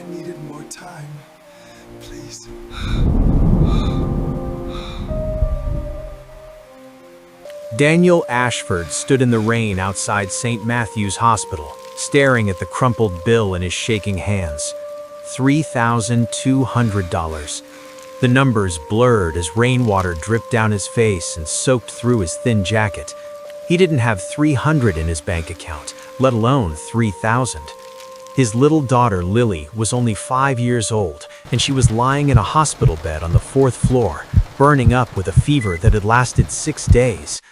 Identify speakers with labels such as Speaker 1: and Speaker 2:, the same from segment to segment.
Speaker 1: needed more time. Please.
Speaker 2: Daniel Ashford stood in the rain outside St. Matthew's Hospital, staring at the crumpled bill in his shaking hands. $3,200. The numbers blurred as rainwater dripped down his face and soaked through his thin jacket. He didn't have $300 in his bank account, let alone $3,000. His little daughter, Lily, was only 5 years old, and she was lying in a hospital bed on the 4th floor, burning up with a fever that had lasted 6 days.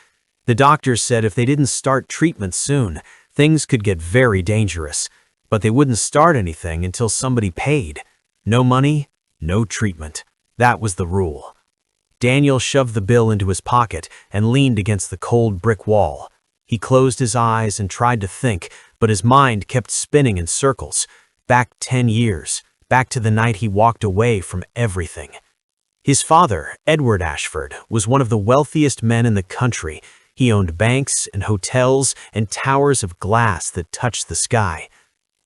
Speaker 2: The doctors said if they didn't start treatment soon, things could get very dangerous. But they wouldn't start anything until somebody paid. No money, no treatment. That was the rule. Daniel shoved the bill into his pocket and leaned against the cold brick wall. He closed his eyes and tried to think, but his mind kept spinning in circles. Back 10 years, back to the night he walked away from everything. His father, Edward Ashford, was one of the wealthiest men in the country. He owned banks and hotels and towers of glass that touched the sky.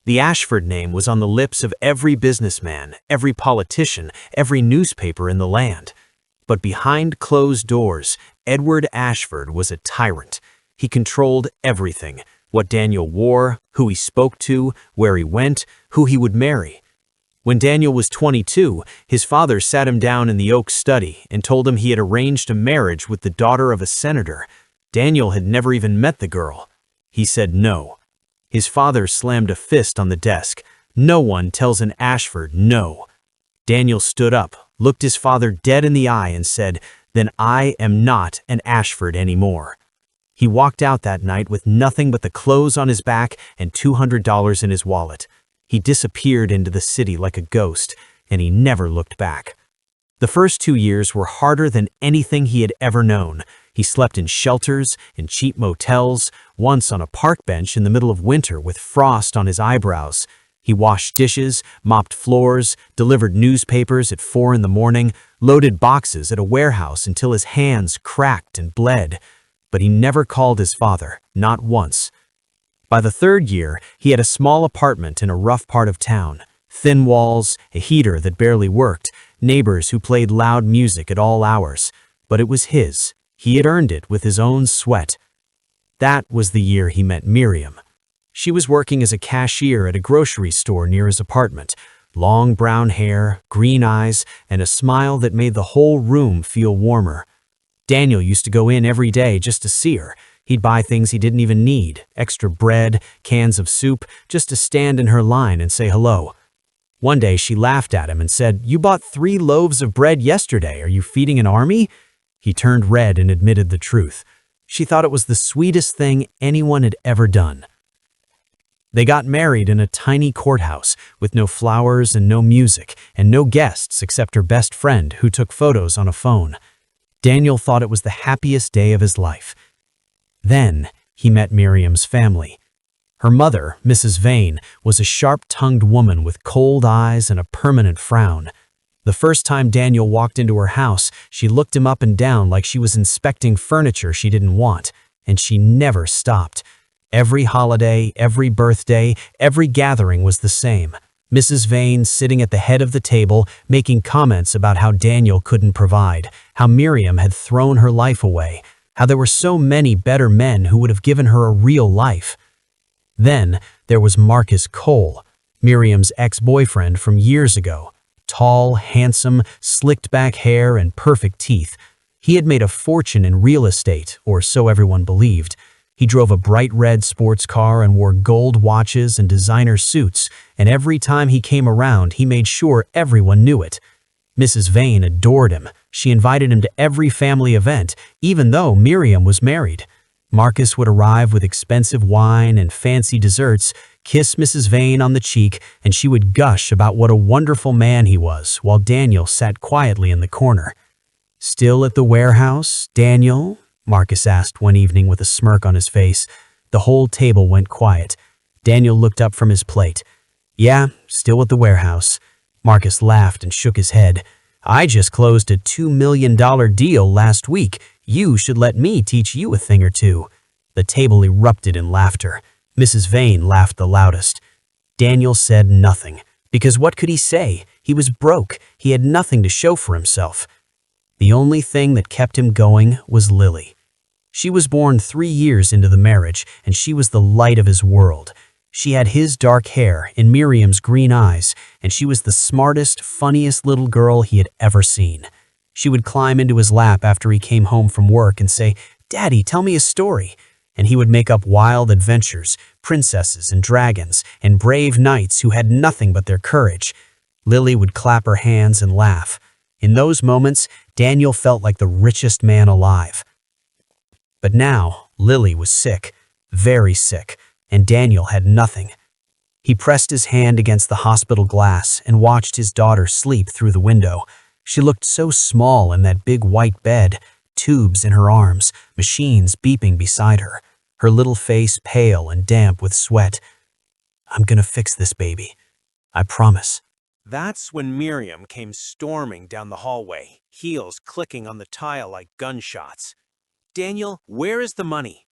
Speaker 2: The Ashford name was on the lips of every businessman, every politician, every newspaper in the land. But behind closed doors, Edward Ashford was a tyrant. He controlled everything: what Daniel wore, who he spoke to, where he went, who he would marry. When Daniel was 22, his father sat him down in the oak study and told him he had arranged a marriage with the daughter of a senator. Daniel had never even met the girl. He said no. His father slammed a fist on the desk. No one tells an Ashford no. Daniel stood up, looked his father dead in the eye and said, "Then I am not an Ashford anymore." He walked out that night with nothing but the clothes on his back and $200 in his wallet. He disappeared into the city like a ghost, and he never looked back. The first 2 years were harder than anything he had ever known. He slept in shelters, in cheap motels, once on a park bench in the middle of winter with frost on his eyebrows. He washed dishes, mopped floors, delivered newspapers at 4 in the morning, loaded boxes at a warehouse until his hands cracked and bled. But he never called his father, not once. By the 3rd year, he had a small apartment in a rough part of town. Thin walls, a heater that barely worked, neighbors who played loud music at all hours. But it was his. He had earned it with his own sweat. That was the year he met Miriam. She was working as a cashier at a grocery store near his apartment. Long brown hair, green eyes, and a smile that made the whole room feel warmer. Daniel used to go in every day just to see her. He'd buy things he didn't even need, extra bread, cans of soup, just to stand in her line and say hello. One day she laughed at him and said, "You bought 3 loaves of bread yesterday. Are you feeding an army?" He turned red and admitted the truth. She thought it was the sweetest thing anyone had ever done. They got married in a tiny courthouse with no flowers and no music and no guests except her best friend who took photos on a phone. Daniel thought it was the happiest day of his life. Then he met Miriam's family. Her mother, Mrs. Vane, was a sharp-tongued woman with cold eyes and a permanent frown. The first time Daniel walked into her house, she looked him up and down like she was inspecting furniture she didn't want, and she never stopped. Every holiday, every birthday, every gathering was the same. Mrs. Vane sitting at the head of the table, making comments about how Daniel couldn't provide, how Miriam had thrown her life away, how there were so many better men who would have given her a real life. Then there was Marcus Cole, Miriam's ex-boyfriend from years ago. Tall, handsome, slicked-back hair and perfect teeth. He had made a fortune in real estate, or so everyone believed. He drove a bright red sports car and wore gold watches and designer suits, and every time he came around, he made sure everyone knew it. Mrs. Vane adored him. She invited him to every family event, even though Miriam was married. Marcus would arrive with expensive wine and fancy desserts, kiss Mrs. Vane on the cheek, and she would gush about what a wonderful man he was, while Daniel sat quietly in the corner. "Still at the warehouse, Daniel?" Marcus asked one evening with a smirk on his face. The whole table went quiet. Daniel looked up from his plate. "Yeah, still at the warehouse." Marcus laughed and shook his head. "I just closed a $2 million deal last week. You should let me teach you a thing or two." The table erupted in laughter. Mrs. Vane laughed the loudest. Daniel said nothing,
Speaker 3: Because what could he say? He was broke. He had nothing to show for himself. The only thing that kept him going was Lily. She was born 3 years into the marriage, and she was the light of his world. She had his dark hair and Miriam's green eyes, and she was the smartest, funniest little girl he had ever seen. She would climb into his lap after he came home from work and say, "Daddy, tell me a story." And he would make up wild adventures, princesses and dragons, and brave knights who had nothing but their courage. Lily would clap her hands and laugh. In those moments, Daniel felt like the richest man alive. But now, Lily was sick, very sick, and Daniel had nothing. He pressed his hand against the hospital glass and watched his daughter sleep through the window. She looked so small in that big white bed, tubes in her arms, machines beeping beside her, her little face pale and damp with sweat. "I'm gonna fix this baby. I promise."
Speaker 2: That's when Miriam came storming down the hallway, heels clicking on the tile like gunshots. "Daniel, where is the money?"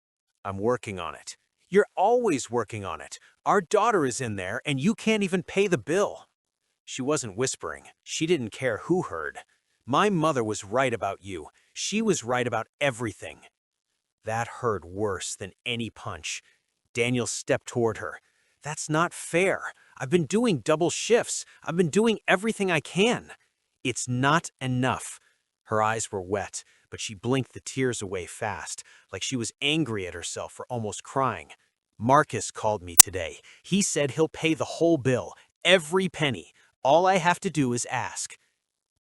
Speaker 2: "I'm working on it." "You're always working on it. Our daughter is in there and you can't even pay the bill." She wasn't whispering. She didn't care who heard. "My mother was right about you. She was right about everything." That hurt worse than any punch. Daniel stepped toward her. "That's not fair. I've been doing double shifts. I've been doing everything I can." "It's not enough." Her eyes were wet, but she blinked the tears away fast, like she was angry at herself for almost crying. "Marcus called me today. He said he'll pay the whole bill, every penny. All I have to do is ask."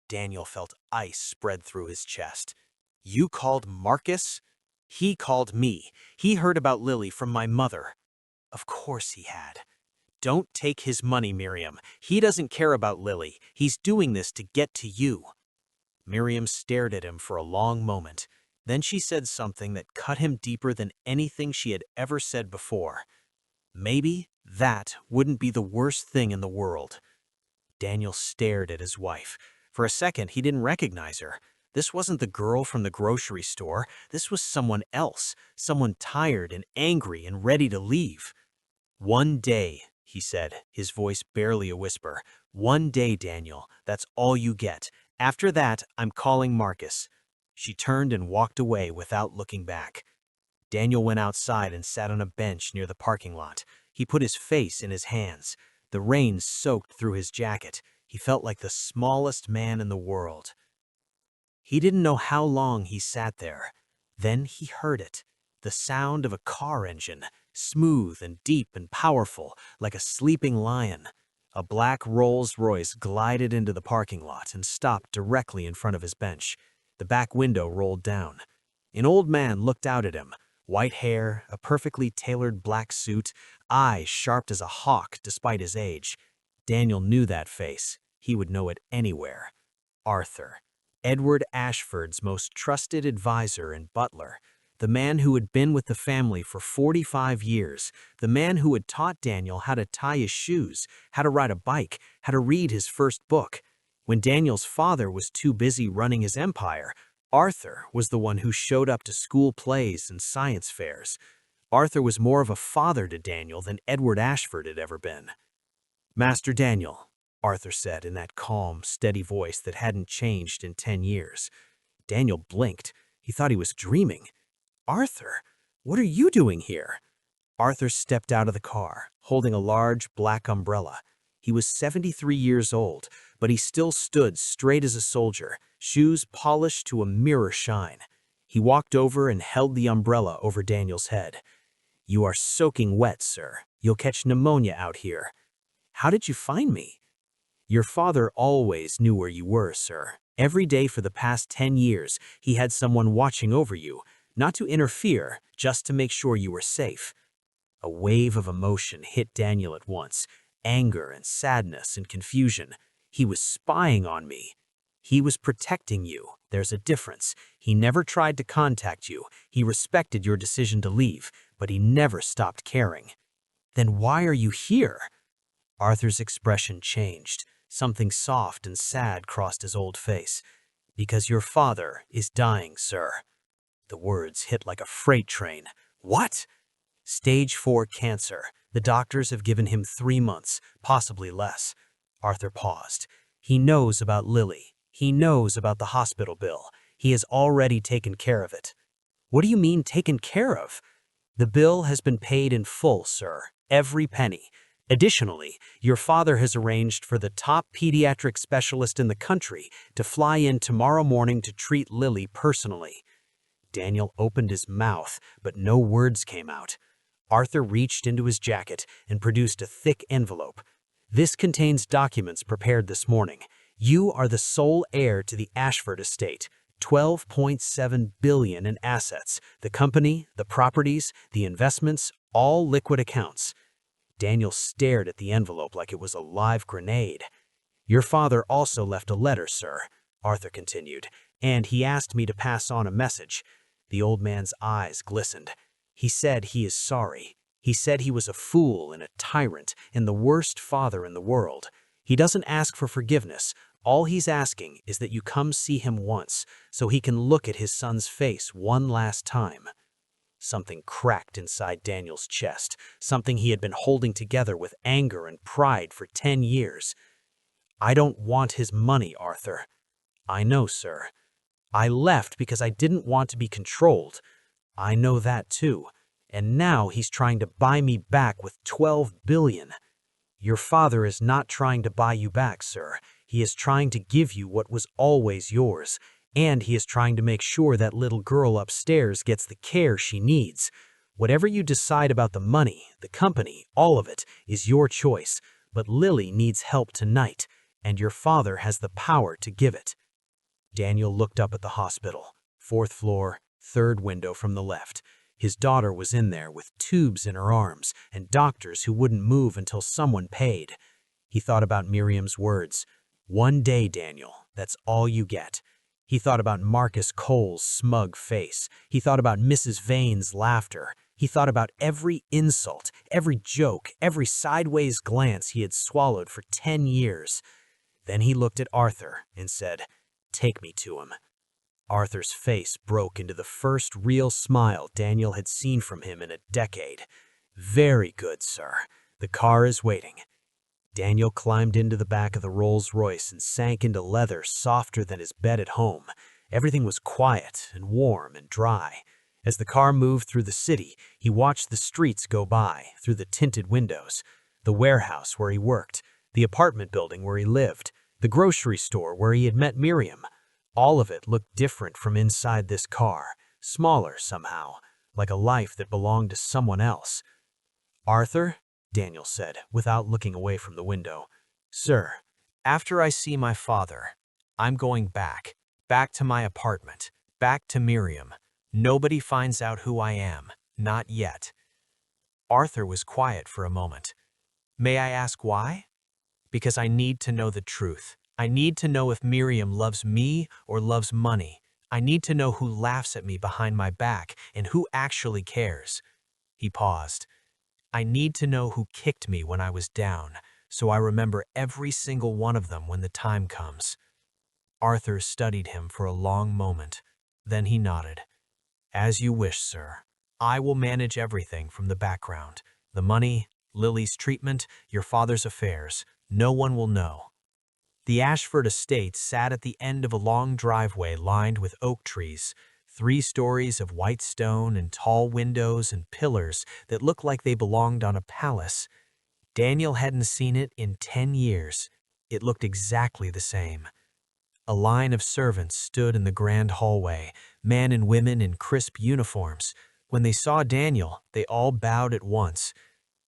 Speaker 2: Daniel felt ice spread through his chest. "You called Marcus?" "He called me. He heard about Lily from my mother." Of course he had. "Don't take his money, Miriam. He doesn't care about Lily. He's doing this to get to you." Miriam stared at him for a long moment. Then she said something that cut him deeper than anything she had ever said before. Maybe that wouldn't be the worst thing in the world. Daniel stared at his wife. For a second, he didn't recognize her. This wasn't the girl from the grocery store. This was someone else, someone tired and angry and ready to leave. "One day," he said, his voice barely a whisper. "One day, Daniel. That's all you get. After that, I'm calling Marcus." She turned and walked away without looking back. Daniel went outside and sat on a bench near the parking lot. He put his face in his hands. The rain soaked through his jacket. He felt like the smallest man in the world. He didn't know how long he sat there. Then he heard it, the sound of a car engine, smooth and deep and powerful, like a sleeping lion. A black Rolls-Royce glided into the parking lot and stopped directly in front of his bench. The back window rolled down. An old man looked out at him, white hair, a perfectly tailored black suit, eyes sharp as a hawk despite his age. Daniel knew that face. He would know it anywhere. Arthur, Edward Ashford's most trusted advisor and butler, the man who had been with the family for 45 years, the man who had taught Daniel how to tie his shoes, how to ride a bike, how to read his first book. When Daniel's father was too busy running his empire, Arthur was the one who showed up to school plays and science fairs. Arthur was more of a father to Daniel than Edward Ashford had ever been. "Master Daniel," Arthur said in that calm, steady voice that hadn't changed in 10 years. Daniel blinked. He thought he was dreaming. "Arthur, what are you doing here?" Arthur stepped out of the car, holding a large black umbrella. He was 73 years old, but he still stood straight as a soldier, shoes polished to a mirror shine. He walked over and held the umbrella over Daniel's head. "You are soaking wet, sir. You'll catch pneumonia out here." "How did you find me?" "Your father always knew where you were, sir. Every day for the past 10 years, he had someone watching over you, not to interfere, just to make sure you were safe." A wave of emotion hit Daniel at once, anger and sadness and confusion. "He was spying on me." "He was protecting you. There's a difference. He never tried to contact you. He respected your decision to leave, but he never stopped caring." "Then why are you here?" Arthur's expression changed. Something soft and sad crossed his old face. "Because your father is dying, sir." The words hit like a freight train. "What?" "Stage 4 cancer. The doctors have given him 3 months, possibly less."
Speaker 3: Arthur paused. He knows about Lily. He knows about the hospital bill. He has already taken care of it. What do you mean taken care of? The bill has been paid in full, sir. Every penny. Additionally, your father has arranged for the top pediatric specialist in the country to fly in tomorrow morning to treat Lily personally. Daniel opened his mouth, but no words came out. Arthur reached into his jacket and produced a thick envelope. This contains documents prepared this morning. You are the sole heir to the Ashford estate. 12.7 billion in assets, the company, the properties, the investments, all liquid accounts. Daniel stared at the envelope like it was a live grenade. Your father also left a letter, sir, Arthur continued, and he asked me to pass on a message. The old man's eyes glistened. He said he is sorry. He said he was a fool and a tyrant and the worst father in the world. He doesn't ask for forgiveness. All he's asking is that you come see him once so he can look at his son's face one last time. Something cracked inside Daniel's chest, something he had been holding together with anger and pride for 10 years. I don't want his money, Arthur. I know, sir. I left because I didn't want to be controlled. I know that too. And now he's trying to buy me back with 12 billion. Your father is not trying to buy you back, sir. He is trying to give you what was always yours. And he is trying to make sure that little girl upstairs gets the care she needs. Whatever you decide about the money, the company, all of it, is your choice. But Lily needs help tonight, and your father has the power to give it. Daniel looked up at the hospital. 4th floor, 3rd window from the left. His daughter was in there with tubes in her arms and doctors who wouldn't move until someone paid. He thought about Miriam's words. One day, Daniel, that's all you get. He thought about Marcus Cole's smug face. He thought about Mrs. Vane's laughter. He thought about every insult, every joke, every sideways glance he had swallowed for 10 years. Then he looked at Arthur and said, "Take me to him." Arthur's face broke into the first real smile Daniel had seen from him in a decade. "Very good, sir. The car is waiting." Daniel climbed into the back of the Rolls-Royce and sank into leather softer than his bed at home. Everything was quiet and warm and dry. As the car moved through the city, he watched the streets go by, through the tinted windows. The warehouse where he worked, the apartment building where he lived, the grocery store where he had met Miriam. All of it looked different from inside this car, smaller somehow, like a life that belonged to someone else. "Arthur," Daniel said, without looking away from the window. "Sir, after I see my father, I'm going back to my apartment, back to Miriam. Nobody finds out who I am, not yet." Arthur was quiet for a moment. "May I ask why?" "Because I need to know the truth. I need to know if Miriam loves me or loves money. I need to know who laughs at me behind my back and who actually cares." He paused. "I need to know who kicked me when I was down, so I remember every single one of them when the time comes." Arthur studied him for a long moment. Then he nodded. "As you wish, sir. I will manage everything from the background. The money, Lily's treatment, your father's affairs. No one will know." The Ashford estate sat at the end of a long driveway lined with oak trees. 3 stories of white stone and tall windows and pillars that looked like they belonged on a palace. Daniel hadn't seen it in 10 years. It looked exactly the same. A line of servants stood in the grand hallway, men and women in crisp uniforms. When they saw Daniel, they all bowed at once.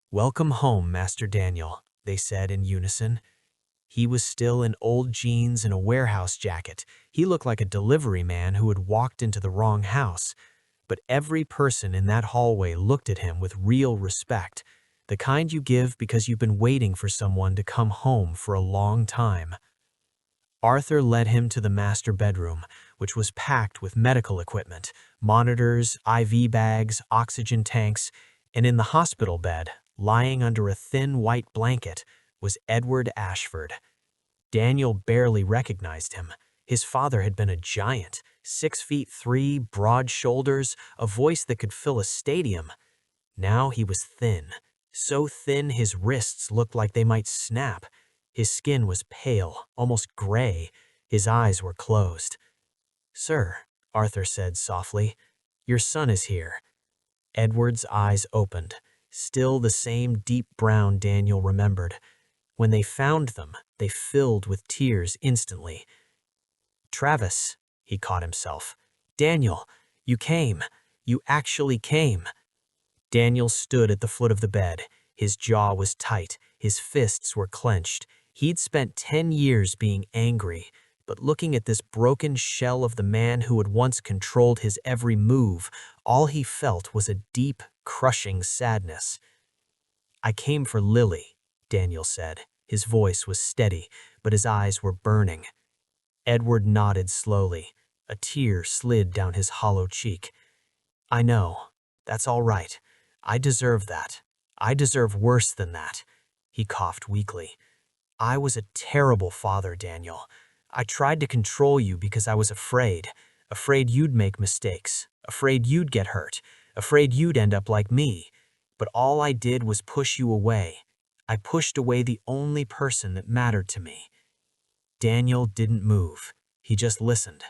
Speaker 3: "Welcome home, Master Daniel," they said in unison. He was still in old jeans and a warehouse jacket. He looked like a delivery man who had walked into the wrong house. But every person in that hallway looked at him with real respect, the kind you give because you've been waiting for someone to come home for a long time. Arthur led him to the master bedroom, which was packed with medical equipment, monitors, IV bags, oxygen tanks, and in the hospital bed, lying under a thin white blanket, was Edward Ashford. Daniel barely recognized him. His father had been a giant, 6'3", broad shoulders, a voice that could fill a stadium. Now he was thin, so thin his wrists looked like they might snap. His skin was pale, almost gray. His eyes were closed. "Sir," Arthur said softly, "your son is here." Edward's eyes opened, still the same deep brown Daniel remembered. When they found them, they filled with tears instantly. "Travis," he caught himself. "Daniel, you came. You actually came." Daniel stood at the foot of the bed. His jaw was tight. His fists were clenched. He'd spent 10 years being angry, but looking at this broken shell of the man who had once controlled his every move, all he felt was a deep, crushing sadness. "I came for Lily," Daniel said. His voice was steady, but his eyes were burning. Edward nodded slowly. A tear slid down his hollow cheek. "I know. That's all right. I deserve that. I deserve worse than that." He coughed weakly. "I was a terrible father, Daniel. I tried to control you because I was afraid you'd make mistakes, afraid you'd get hurt, afraid you'd end up like me. But all I did was push you away. I pushed away the only person that mattered to me." Daniel didn't move. He just listened.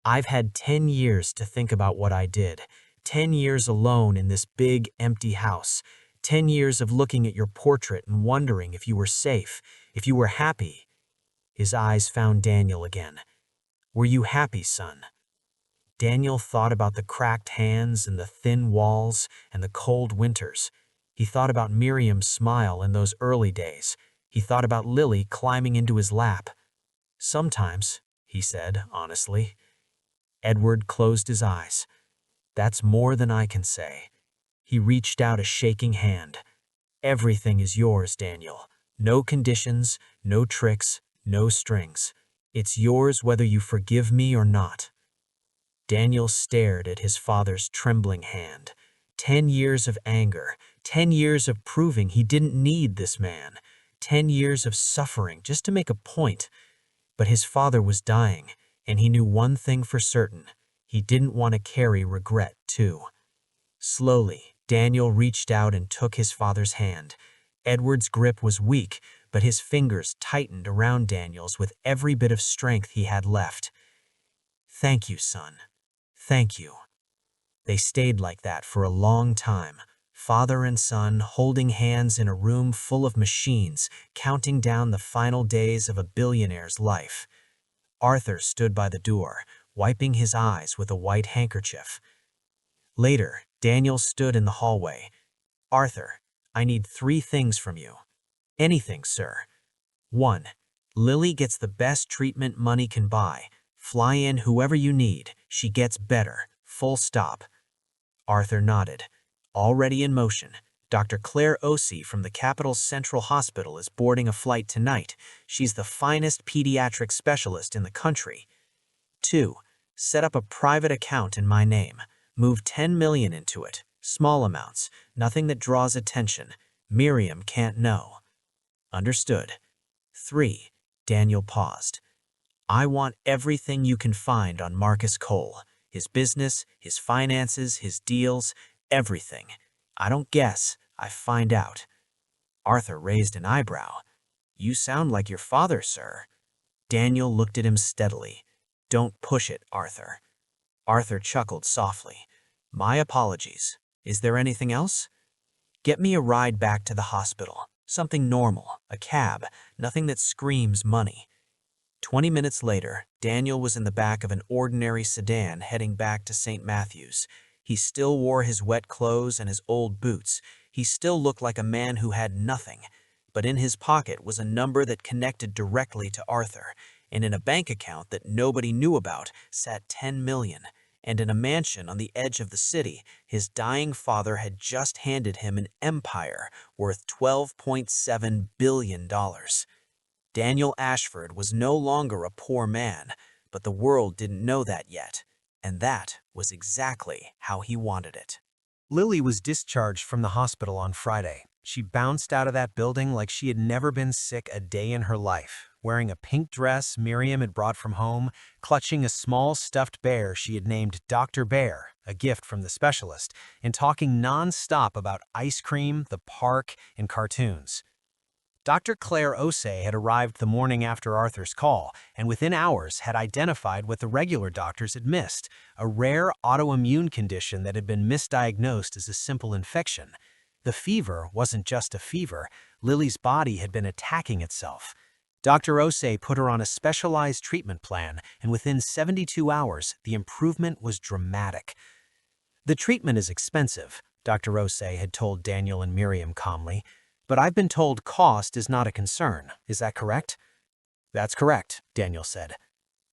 Speaker 3: "I've had 10 years to think about what I did. 10 years alone in this big, empty house. 10 years of looking at your portrait and wondering if you were safe, if you were happy." His eyes found Daniel again. "Were you happy, son?" Daniel thought about the cracked hands and the thin walls and the cold winters. He thought about Miriam's smile in those early days. He thought about Lily climbing into his lap. "Sometimes," he said honestly. Edward closed his eyes. "That's more than I can say." He reached out a shaking hand. "Everything is yours, Daniel. No conditions, no tricks, no strings. It's yours whether you forgive me or not." Daniel stared at his father's trembling hand. 10 years of anger, 10 years of proving he didn't need this man, 10 years of suffering just to make a point. But his father was dying, and he knew one thing for certain. He didn't want to carry regret, too. Slowly, Daniel reached out and took his father's hand. Edward's grip was weak, but his fingers tightened around Daniel's with every bit of strength he had left. "Thank you, son. Thank you." They stayed like that for a long time, father and son holding hands in a room full of machines, counting down the final days of a billionaire's life. Arthur stood by the door, wiping his eyes with a white handkerchief. Later, Daniel stood in the hallway. "Arthur, I need 3 things from you." "Anything, sir." 1. Lily gets the best treatment money can buy. Fly in whoever you need. She gets better. Full stop." Arthur nodded. "Already in motion. Dr. Claire Ossie from the Capital's Central Hospital is boarding a flight tonight. She's the finest pediatric specialist in the country." 2. Set up a private account in my name. Move 10 million into it. Small amounts. Nothing that draws attention. Miriam can't know." "Understood." 3. Daniel paused. "I want everything you can find on Marcus Cole. His business, his finances, his deals, everything. I don't guess, I find out." Arthur raised an eyebrow. "You sound like your father, sir." Daniel looked at him steadily. "Don't push it, Arthur." Arthur chuckled softly. "My apologies. Is there anything else?" "Get me a ride back to the hospital. Something normal, a cab, nothing that screams money." 20 minutes later, Daniel was in the back of an ordinary sedan heading back to St. Matthew's. He still wore his wet clothes and his old boots. He still looked like a man who had nothing. But in his pocket was a number that connected directly to Arthur, and in a bank account that nobody knew about sat 10 million. And in a mansion on the edge of the city, his dying father had just handed him an empire worth $12.7 billion. Daniel Ashford was no longer a poor man, but the world didn't know that yet, and that was exactly how he wanted it.
Speaker 2: Lily was discharged from the hospital on Friday. She bounced out of that building like she had never been sick a day in her life, wearing a pink dress Miriam had brought from home, clutching a small stuffed bear she had named Dr. Bear, a gift from the specialist, and talking non-stop about ice cream, the park, and cartoons. Dr. Claire Osei had arrived the morning after Arthur's call, and within hours had identified what the regular doctors had missed, a rare autoimmune condition that had been misdiagnosed as a simple infection. The fever wasn't just a fever. Lily's body had been attacking itself. Dr. Osei put her on a specialized treatment plan, and within 72 hours, the improvement was dramatic. "The treatment is expensive," Dr. Osei had told Daniel and Miriam calmly, "but I've been told cost is not a concern. Is that correct?" "That's correct," Daniel said.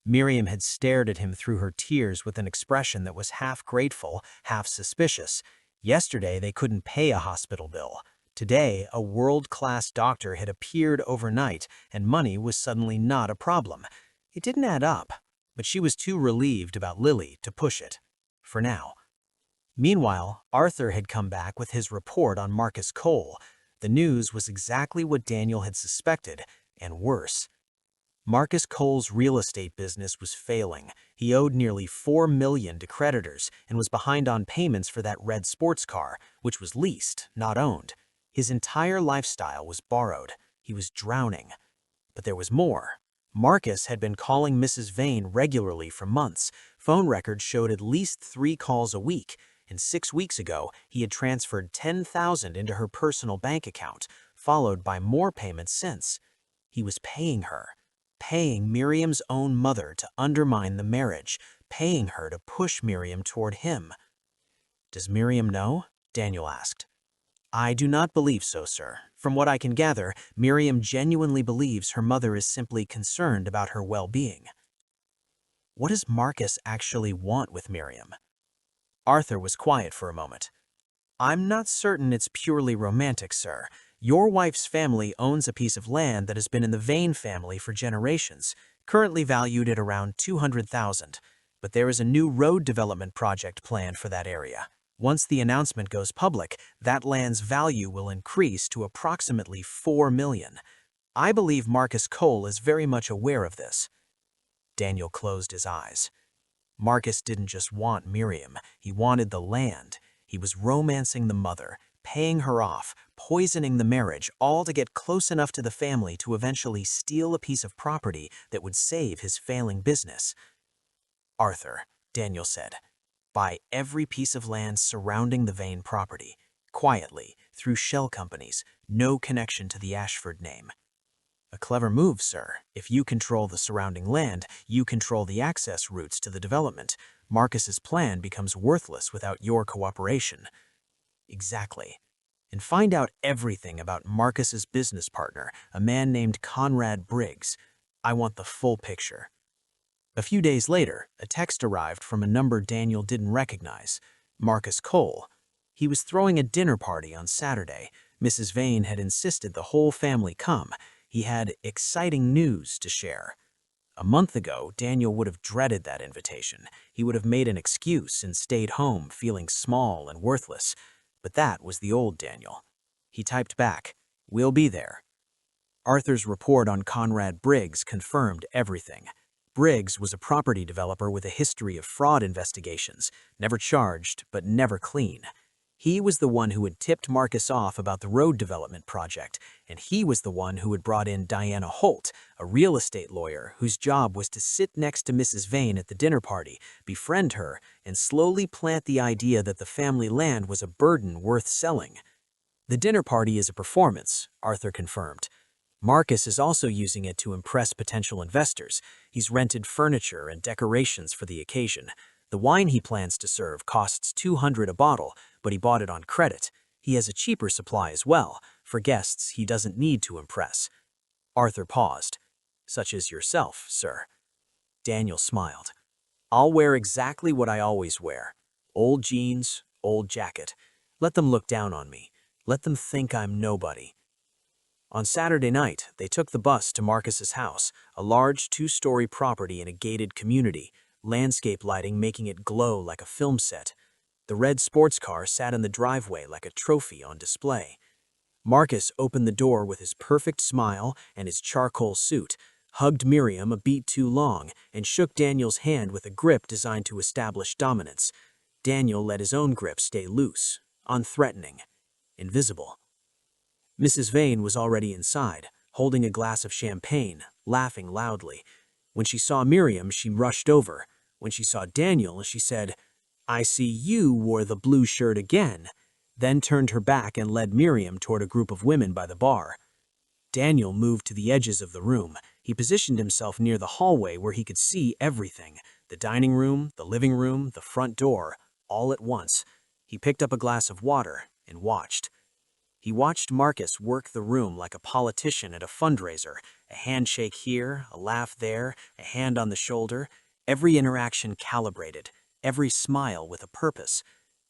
Speaker 2: Miriam had stared at him through her tears with an expression that was half grateful, half suspicious. Yesterday, they couldn't pay a hospital bill. Today, a world-class doctor had appeared overnight, and money was suddenly not a problem. It didn't add up, but she was too relieved about Lily to push it. For now. Meanwhile, Arthur had come back with his report on Marcus Cole. The news was exactly what Daniel had suspected, and worse. Marcus Cole's real estate business was failing. He owed nearly $4 million to creditors and was behind on payments for that red sports car, which was leased, not owned. His entire lifestyle was borrowed. He was drowning. But there was more. Marcus had been calling Mrs. Vane regularly for months. Phone records showed at least 3 calls a week, and 6 weeks ago, he had transferred $10,000 into her personal bank account, followed by more payments since. He was paying her. Paying Miriam's own mother to undermine the marriage, paying her to push Miriam toward him. "Does Miriam know?" Daniel asked. "I do not believe so, sir. From what I can gather, Miriam genuinely believes her mother is simply concerned about her well-being." What does Marcus actually want with Miriam? Arthur was quiet for a moment. "I'm not certain it's purely romantic, sir. Your wife's family owns a piece of land that has been in the Vane family for generations, currently valued at around $200,000. But there is a new road development project planned for that area. Once the announcement goes public, that land's value will increase to approximately $4 million. I believe Marcus Cole is very much aware of this." Daniel closed his eyes. Marcus didn't just want Miriam, he wanted the land. He was romancing the mother, paying her off, poisoning the marriage, all to get close enough to the family to eventually steal a piece of property that would save his failing business. "Arthur," Daniel said, "buy every piece of land surrounding the Vane property, quietly, through shell companies, no connection to the Ashford name." "A clever move, sir. If you control the surrounding land, you control the access routes to the development. Marcus's plan becomes worthless without your cooperation." "Exactly. And find out everything about Marcus's business partner, a man named Conrad Briggs. I want the full picture." A few days later, a text arrived from a number Daniel didn't recognize. Marcus Cole. He was throwing a dinner party on Saturday. Mrs. Vane had insisted the whole family come. He had exciting news to share. A month ago, Daniel would have dreaded that invitation. He would have made an excuse and stayed home feeling small and worthless. But that was the old Daniel. He typed back, "We'll be there." Arthur's report on Conrad Briggs confirmed everything. Briggs was a property developer with a history of fraud investigations, never charged, but never clean. He was the one who had tipped Marcus off about the road development project, and he was the one who had brought in Diana Holt, a real estate lawyer whose job was to sit next to Mrs. Vane at the dinner party, befriend her, and slowly plant the idea that the family land was a burden worth selling. "The dinner party is a performance," Arthur confirmed. "Marcus is also using it to impress potential investors. He's rented furniture and decorations for the occasion. The wine he plans to serve costs $200 a bottle, but he bought it on credit. He has a cheaper supply as well. For guests, he doesn't need to impress." Arthur paused. "Such as yourself, sir." Daniel smiled. "I'll wear exactly what I always wear. Old jeans, old jacket. Let them look down on me. Let them think I'm nobody." On Saturday night, they took the bus to Marcus's house, a large 2-story property in a gated community, landscape lighting making it glow like a film set. The red sports car sat in the driveway like a trophy on display. Marcus opened the door with his perfect smile and his charcoal suit, hugged Miriam a beat too long, and shook Daniel's hand with a grip designed to establish dominance. Daniel let his own grip stay loose, unthreatening, invisible. Mrs. Vane was already inside, holding a glass of champagne, laughing loudly. When she saw Miriam, she rushed over. When she saw Daniel, she said, "I see you wore the blue shirt again," then turned her back and led Miriam toward a group of women by the bar. Daniel moved to the edges of the room. He positioned himself near the hallway where he could see everything: the dining room, the living room, the front door, all at once. He picked up a glass of water and watched. He watched Marcus work the room like a politician at a fundraiser, a handshake here, a laugh there, a hand on the shoulder, every interaction calibrated, every smile with a purpose.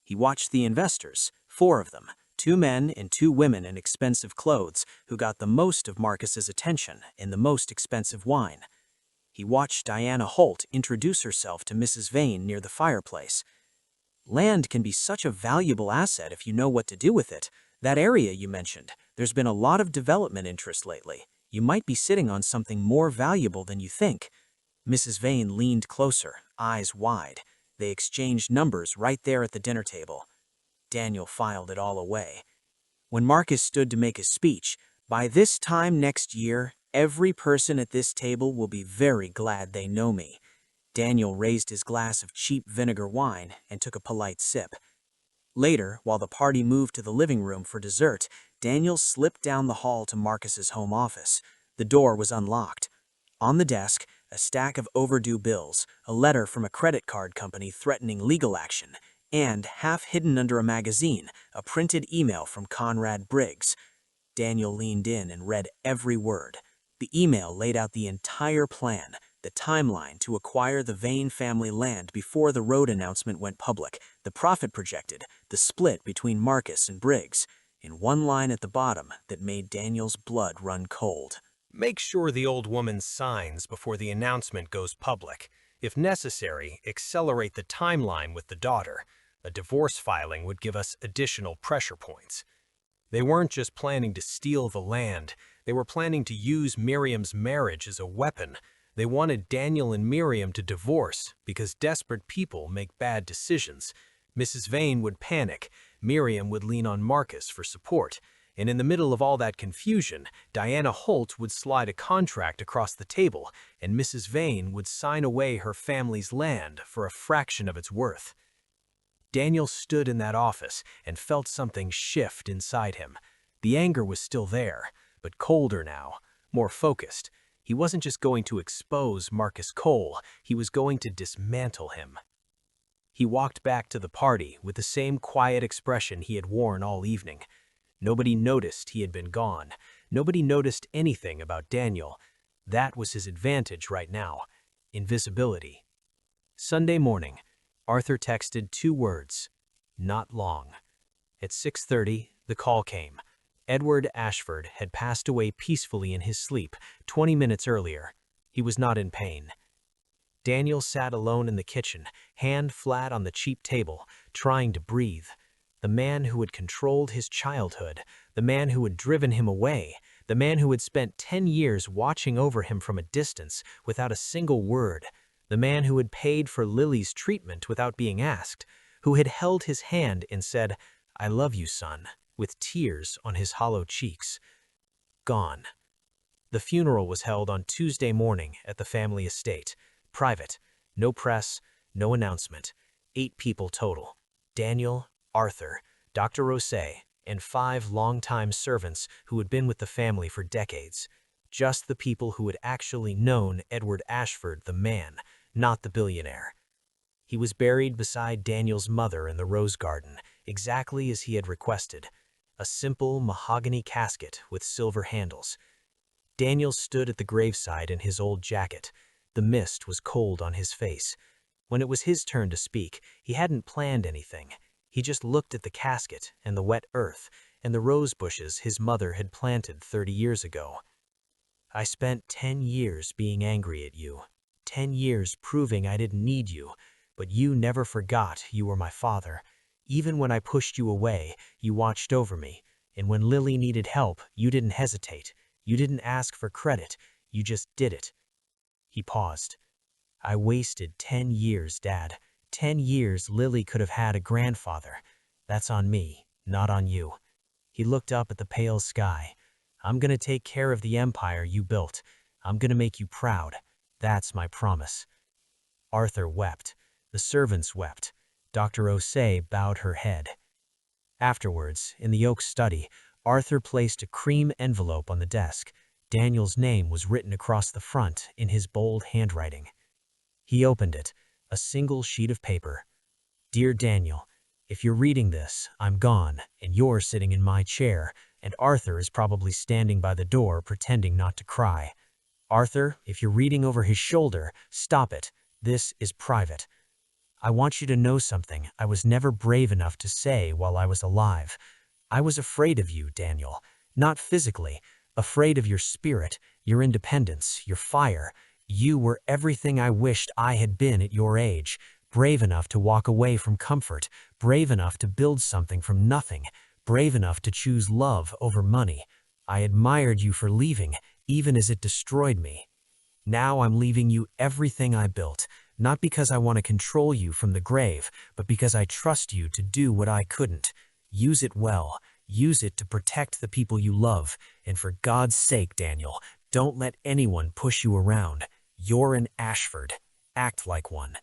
Speaker 2: He watched the investors, 4 of them, 2 men and 2 women in expensive clothes, who got the most of Marcus's attention in the most expensive wine. He watched Diana Holt introduce herself to Mrs. Vane near the fireplace. Land can be such a valuable asset if you know what to do with it. That area you mentioned, there's been a lot of development interest lately. You might be sitting on something more valuable than you think. Mrs. Vane leaned closer, eyes wide. They exchanged numbers right there at the dinner table. Daniel filed it all away. When Marcus stood to make his speech, "By this time next year, every person at this table will be very glad they know me." Daniel raised his glass of cheap vinegar wine and took a polite sip. Later, while the party moved to the living room for dessert, Daniel slipped down the hall to Marcus's home office. The door was unlocked. On the desk, a stack of overdue bills, a letter from a credit card company threatening legal action, and, half hidden under a magazine, a printed email from Conrad Briggs. Daniel leaned in and read every word. The email laid out the entire plan, the timeline to acquire the Vane family land before the road announcement went public, the profit projected, the split between Marcus and Briggs, in one line at the bottom that made Daniel's blood run cold.
Speaker 4: Make sure the old woman signs before the announcement goes public. If necessary, accelerate the timeline with the daughter. A divorce filing would give us additional pressure points. They weren't just planning to steal the land. They were planning to use Miriam's marriage as a weapon. They wanted Daniel and Miriam to divorce because desperate people make bad decisions. Mrs. Vane would panic. Miriam would lean on Marcus for support. And in the middle of all that confusion, Diana Holt would slide a contract across the table, and Mrs. Vane would sign away her family's land for a fraction of its worth. Daniel stood in that office and felt something shift inside him. The anger was still there, but colder now, more focused. He wasn't just going to expose Marcus Cole, he was going to dismantle him. He walked back to the party with the same quiet expression he had worn all evening. Nobody noticed he had been gone. Nobody noticed anything about Daniel. That was his advantage right now: invisibility. Sunday morning, Arthur texted 2 words: "Not long." At 6:30, the call came. Edward Ashford had passed away peacefully in his sleep 20 minutes earlier. He was not in pain. Daniel sat alone in the kitchen, hand flat on the cheap table, trying to breathe. The man who had controlled his childhood, the man who had driven him away, the man who had spent 10 years watching over him from a distance without a single word, the man who had paid for Lily's treatment without being asked, who had held his hand and said, "I love you, son," with tears on his hollow cheeks. Gone. The funeral was held on Tuesday morning at the family estate. Private. No press, no announcement. 8 people total. Daniel, Arthur, Dr. Rosé, and 5 longtime servants who had been with the family for decades. Just the people who had actually known Edward Ashford, the man, not the billionaire. He was buried beside Daniel's mother in the rose garden, exactly as he had requested. A simple mahogany casket with silver handles. Daniel stood at the graveside in his old jacket. The mist was cold on his face. When it was his turn to speak, he hadn't planned anything. He just looked at the casket and the wet earth and the rose bushes his mother had planted 30 years ago. "I spent 10 years being angry at you, 10 years proving I didn't need you, but you never forgot you were my father. Even when I pushed you away, you watched over me, and when Lily needed help, you didn't hesitate. You didn't ask for credit, you just did it." He paused. "I wasted 10 years, Dad. 10 years Lily could have had a grandfather. That's on me, not on you."
Speaker 3: He looked up at the pale sky. "I'm gonna take care of the empire you built. I'm gonna make you proud. That's my promise." Arthur wept. The servants wept. Dr. O'Say bowed her head. Afterwards, in the oak study, Arthur placed a cream envelope on the desk. Daniel's name was written across the front in his bold handwriting. He opened it, a single sheet of paper. "Dear Daniel, if you're reading this, I'm gone, and you're sitting in my chair, and Arthur is probably standing by the door pretending not to cry. Arthur, if you're reading over his shoulder, stop it. This is private. I want you to know something I was never brave enough to say while I was alive. I was afraid of you, Daniel. Not physically, afraid of your spirit, your independence, your fire. You were everything I wished I had been at your age. Brave enough to walk away from comfort, brave enough to build something from nothing, brave enough to choose love over money. I admired you for leaving, even as it destroyed me. Now I'm leaving you everything I built, not because I want to control you from the grave, but because I trust you to do what I couldn't. Use it well. Use it to protect the people you love. And for God's sake, Daniel, don't let anyone push you around. You're an Ashford. Act like one.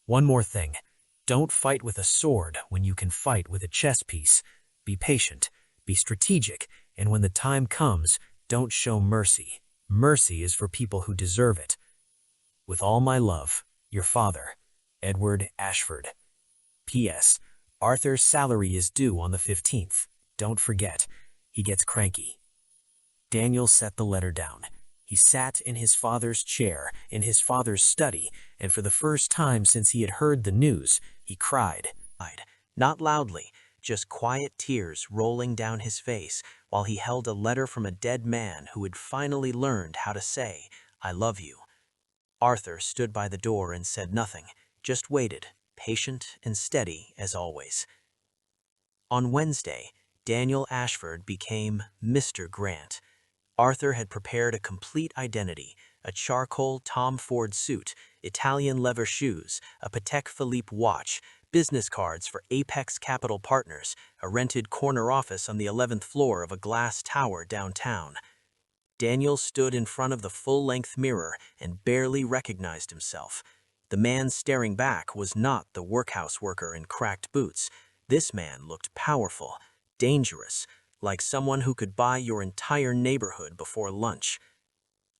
Speaker 3: One more thing. Don't fight with a sword when you can fight with a chess piece. Be patient. Be strategic. And when the time comes, don't show mercy. Mercy is for people who deserve it. With all my love, your father, Edward Ashford. P.S. Arthur's salary is due on the 15th. Don't forget. He gets cranky. Daniel set the letter down. He sat in his father's chair, in his father's study, and for the first time since he had heard the news, he cried. Not loudly, just quiet tears rolling down his face while he held a letter from a dead man who had finally learned how to say, "I love you." Arthur stood by the door and said nothing, just waited, patient and steady as always. On Wednesday, Daniel Ashford became Mr. Grant. Arthur had prepared a complete identity, a charcoal Tom Ford suit, Italian leather shoes, a Patek Philippe watch, business cards for Apex Capital Partners, a rented corner office on the 11th floor of a glass tower downtown. Daniel stood in front of the full-length mirror and barely recognized himself. The man staring back was not the workhouse worker in cracked boots. This man looked powerful, dangerous, like someone who could buy your entire neighborhood before lunch.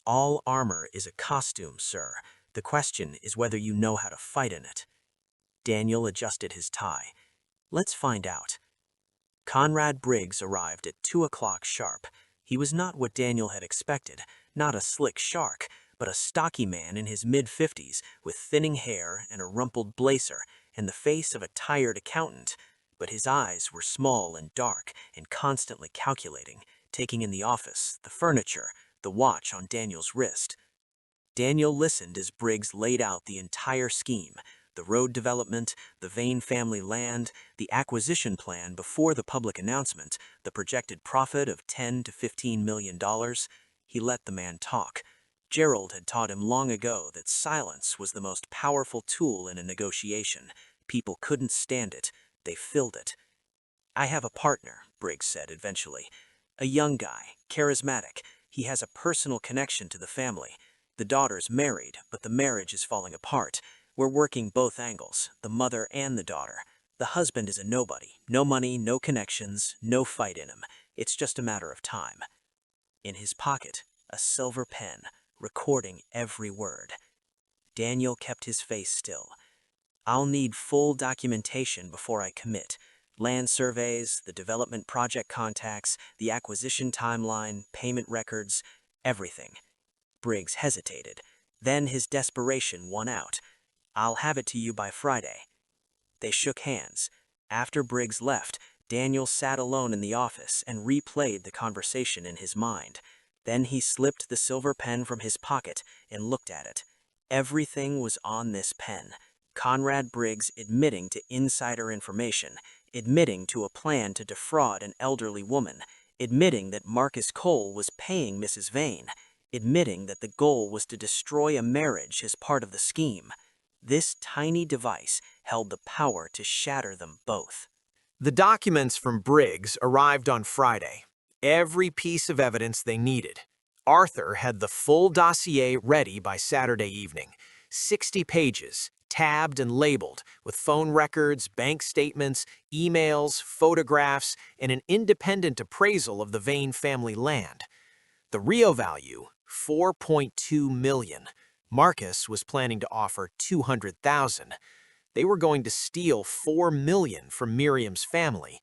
Speaker 3: All armor is a costume, sir. The question is whether you know how to fight in it. Daniel adjusted his tie. Let's find out. Conrad Briggs arrived at 2 o'clock sharp. He was not what Daniel had expected, not a slick shark, but a stocky man in his mid-50s with thinning hair and a rumpled blazer and the face of a tired accountant. But his eyes were small and dark and constantly calculating, taking in the office, the furniture, the watch on Daniel's wrist. Daniel listened as Briggs laid out the entire scheme, the road development, the Vane family land, the acquisition plan before the public announcement, the projected profit of $10 to $15 million. He let the man talk. Gerald had taught him long ago that silence was the most powerful tool in a negotiation. People couldn't stand it. They filled it. "I have a partner," Briggs said eventually. "A young guy, charismatic. He has a personal connection to the family. The daughter's married, but the marriage is falling apart. We're working both angles, the mother and the daughter. The husband is a nobody. No money, no connections, no fight in him. It's just a matter of time." In his pocket, a silver pen, recording every word. Daniel kept his face still. "I'll need full documentation before I commit. Land surveys, the development project contacts, the acquisition timeline, payment records, everything." Briggs hesitated. Then his desperation won out. "I'll have it to you by Friday." They shook hands. After Briggs left, Daniel sat alone in the office and replayed the conversation in his mind. Then he slipped the silver pen from his pocket and looked at it. Everything was on this pen. Conrad Briggs admitting to insider information, admitting to a plan to defraud an elderly woman, admitting that Marcus Cole was paying Mrs. Vane, admitting that the goal was to destroy a marriage as part of the scheme. This tiny device held the power to shatter them both.
Speaker 2: The documents from Briggs arrived on Friday. Every piece of evidence they needed. Arthur had the full dossier ready by Saturday evening. 60 pages, tabbed and labeled, with phone records, bank statements, emails, photographs, and an independent appraisal of the Vane family land. The real value, $4.2 million. Marcus was planning to offer $200,000. They were going to steal $4 million from Miriam's family.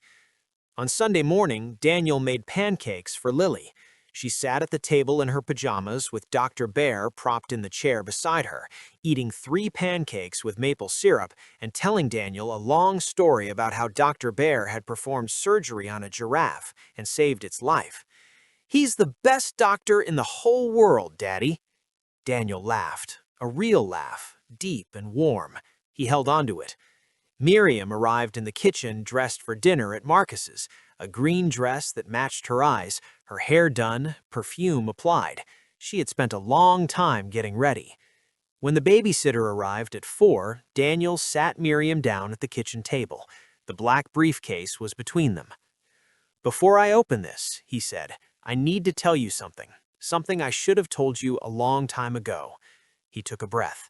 Speaker 2: On Sunday morning, Daniel made pancakes for Lily. She sat at the table in her pajamas with Dr. Bear propped in the chair beside her, eating 3 pancakes with maple syrup and telling Daniel a long story about how Dr. Bear had performed surgery on a giraffe and saved its life. "He's the best doctor in the whole world, Daddy." Daniel laughed, a real laugh, deep and warm. He held onto it. Miriam arrived in the kitchen dressed for dinner at Marcus's, a green dress that matched her eyes, her hair done, perfume applied. She had spent a long time getting ready. When the babysitter arrived at 4, Daniel sat Miriam down at the kitchen table. The black briefcase was between them. "Before I open this," he said, "I need to tell you something. Something I should have told you a long time ago." He took a breath.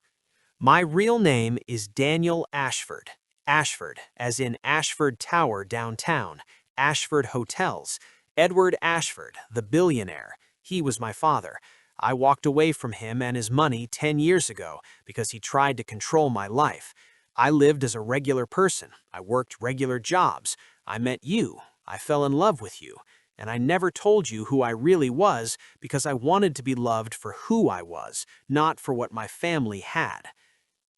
Speaker 2: "My real name is Daniel Ashford. Ashford, as in Ashford Tower downtown, Ashford Hotels. Edward Ashford, the billionaire. He was my father. I walked away from him and his money 10 years ago because he tried to control my life. I lived as a regular person. I worked regular jobs. I met you. I fell in love with you. And I never told you who I really was because I wanted to be loved for who I was, not for what my family had."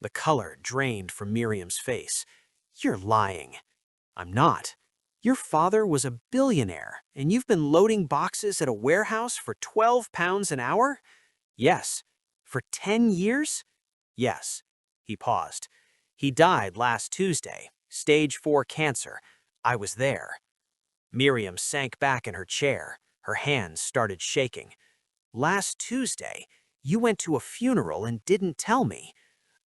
Speaker 2: The color drained from Miriam's face. "You're lying." "I'm not. Your father was a billionaire, and you've been loading boxes at a warehouse for £12 an hour?" "Yes." "For 10 years?" "Yes." He paused. "He died last Tuesday, stage 4 cancer. I was there." Miriam sank back in her chair. Her hands started shaking. "Last Tuesday? You went to a funeral and didn't tell me."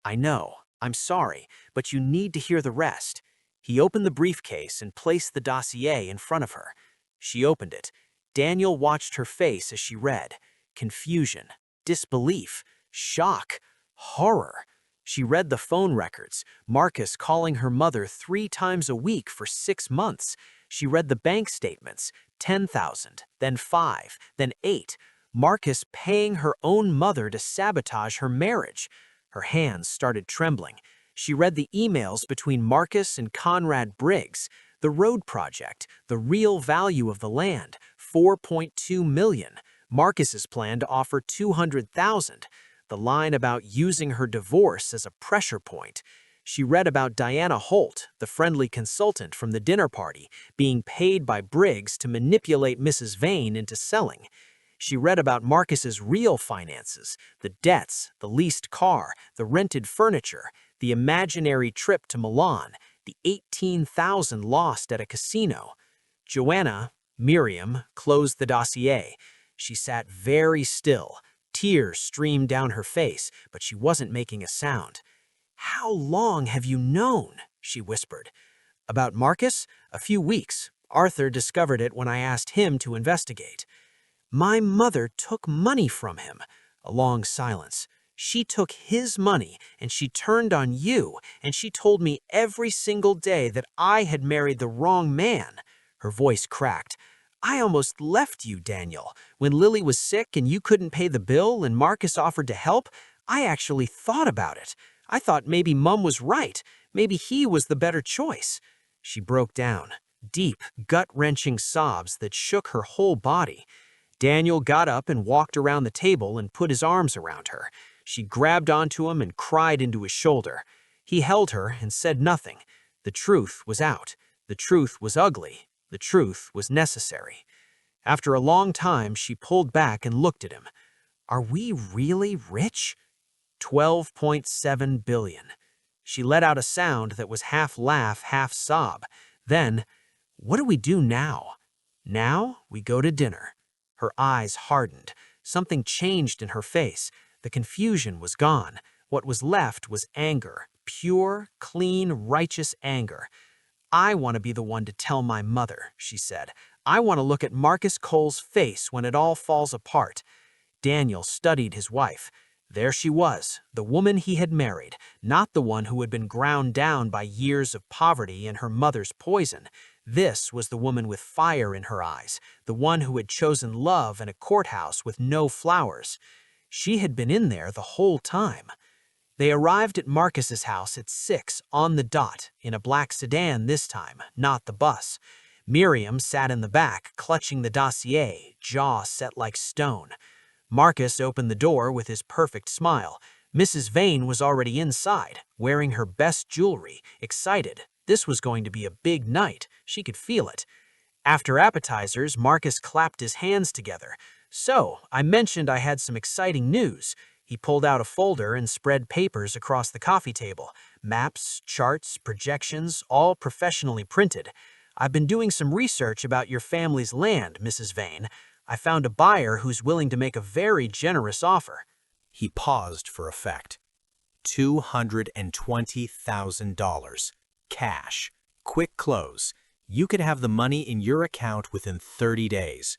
Speaker 2: "I know. I'm sorry, but you need to hear the rest." He opened the briefcase and placed the dossier in front of her. She opened it. Daniel watched her face as she read. Confusion, disbelief, shock, horror. She read the phone records, Marcus calling her mother 3 times a week for 6 months. She read the bank statements, 10,000, then 5, then 8. Marcus paying her own mother to sabotage her marriage. Her hands started trembling. She read the emails between Marcus and Conrad Briggs, the road project, the real value of the land, $4.2 million, Marcus's plan to offer $200,000, the line about using her divorce as a pressure point. She read about Diana Holt, the friendly consultant from the dinner party, being paid by Briggs to manipulate Mrs. Vane into selling. She read about Marcus's real finances, the debts, the leased car, the rented furniture, the imaginary trip to Milan, the $18,000 lost at a casino. Joanna, Miriam, closed the dossier. She sat very still. Tears streamed down her face, but she wasn't making a sound. "How long have you known?" she whispered. "About Marcus? A few weeks. Arthur discovered it when I asked him to investigate." "My mother took money from him." A long silence. "She took his money, and she turned on you, and she told me every single day that I had married the wrong man." Her voice cracked. "I almost left you, Daniel. When Lily was sick and you couldn't pay the bill and Marcus offered to help, I actually thought about it. I thought maybe Mum was right. Maybe he was the better choice." She broke down. Deep, gut-wrenching sobs that shook her whole body. Daniel got up and walked around the table and put his arms around her. She grabbed onto him and cried into his shoulder. He held her and said nothing. The truth was out. The truth was ugly. The truth was necessary. After a long time, she pulled back and looked at him. "Are we really rich?" $12.7 billion. She let out a sound that was half laugh, half sob. Then, "What do we do now?" "Now we go to dinner." Her eyes hardened. Something changed in her face. The confusion was gone. What was left was anger, pure, clean, righteous anger.
Speaker 3: "I want to be the one to tell my mother," she said. "I want to look at Marcus Cole's face when it all falls apart." Daniel studied his wife. There she was, the woman he had married, not the one who had been ground down by years of poverty and her mother's poison. This was the woman with fire in her eyes, the one who had chosen love in a courthouse with no flowers. She had been in there the whole time. They arrived at Marcus's house at 6 on the dot, in a black sedan this time, not the bus. Miriam sat in the back, clutching the dossier, jaw set like stone. Marcus opened the door with his perfect smile. Mrs. Vane was already inside, wearing her best jewelry, excited. This was going to be a big night. She could feel it. After appetizers, Marcus clapped his hands together. "So, I mentioned I had some exciting news." He pulled out a folder and spread papers across the coffee table. Maps, charts, projections, all professionally printed. "I've been doing some research about your family's land, Mrs. Vane. I found a buyer who's willing to make a very generous offer."
Speaker 4: He paused for effect. $220,000. Cash. Quick close. You could have the money in your account within 30 days.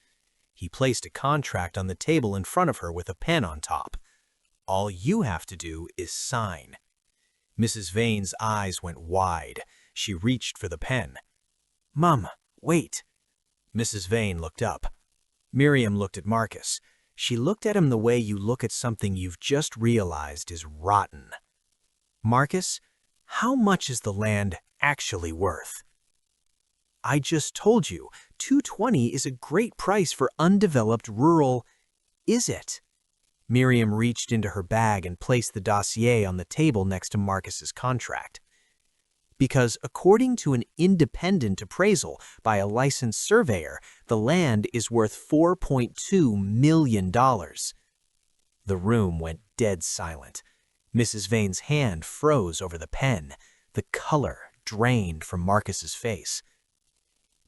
Speaker 4: He placed a contract on the table in front of her with a pen on top. "All you have to do is sign." Mrs. Vane's eyes went wide. She reached for the pen. "Mom, wait." Mrs. Vane looked up. Miriam looked at Marcus. She looked at him the way you look at something you've just realized is rotten. "Marcus, how much is the land actually worth?" "I just told you, $220 is a great price for undeveloped rural—" "Is it?" Miriam reached into her bag and placed the dossier on the table next to Marcus's contract. "Because according to an independent appraisal by a licensed surveyor, the land is worth $4.2 million. The room went dead silent. Mrs. Vane's hand froze over the pen. The color drained from Marcus's face.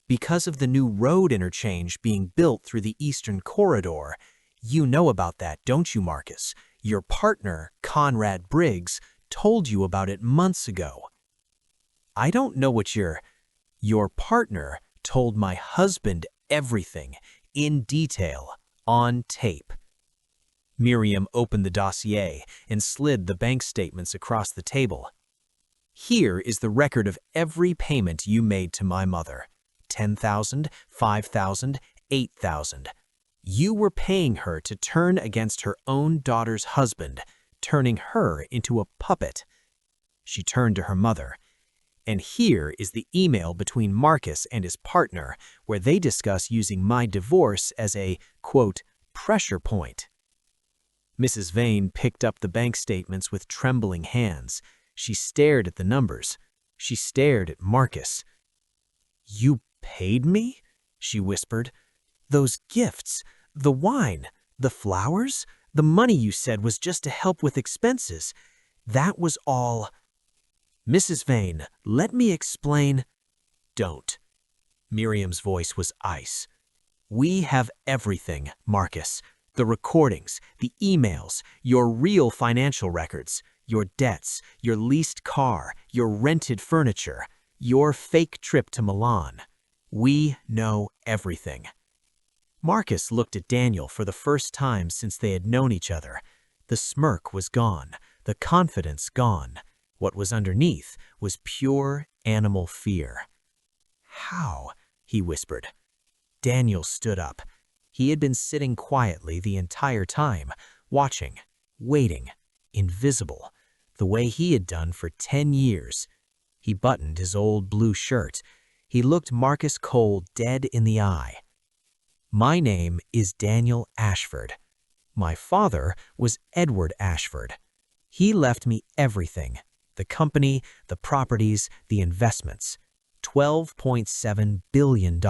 Speaker 4: "Because of the new road interchange being built through the Eastern Corridor. You know about that, don't you, Marcus? Your partner, Conrad Briggs, told you about it months ago." "I don't know what your partner told my husband everything, in detail, on tape." Miriam opened the dossier and slid the bank statements across the table. "Here is the record of every payment you made to my mother. 10,000, 5,000, 8,000. You were paying her to turn against her own daughter's husband, turning her into a puppet." She turned to her mother. "And here is the email between Marcus and his partner, where they discuss using my divorce as a, quote, pressure point." Mrs. Vane picked up the bank statements with trembling hands. She stared at the numbers. She stared at Marcus. "You paid me?" she whispered. "Those gifts, the wine, the flowers, the money you said was just to help with expenses. That was all—" "Mrs. Vane, let me explain—" "Don't." Miriam's voice was ice. "We have everything, Marcus. The recordings, the emails, your real financial records, your debts, your leased car, your rented furniture, your fake trip to Milan. We know everything." Marcus looked at Daniel for the first time since they had known each other. The smirk was gone, the confidence gone. What was underneath was pure animal fear. "How?" he whispered. Daniel stood up. He had been sitting quietly the entire time, watching, waiting, invisible, the way he had done for 10 years. He buttoned his old blue shirt. He looked Marcus Cole dead in the eye. "My name is Daniel Ashford. My father was Edward Ashford. He left me everything, the company, the properties, the investments. $12.7 billion.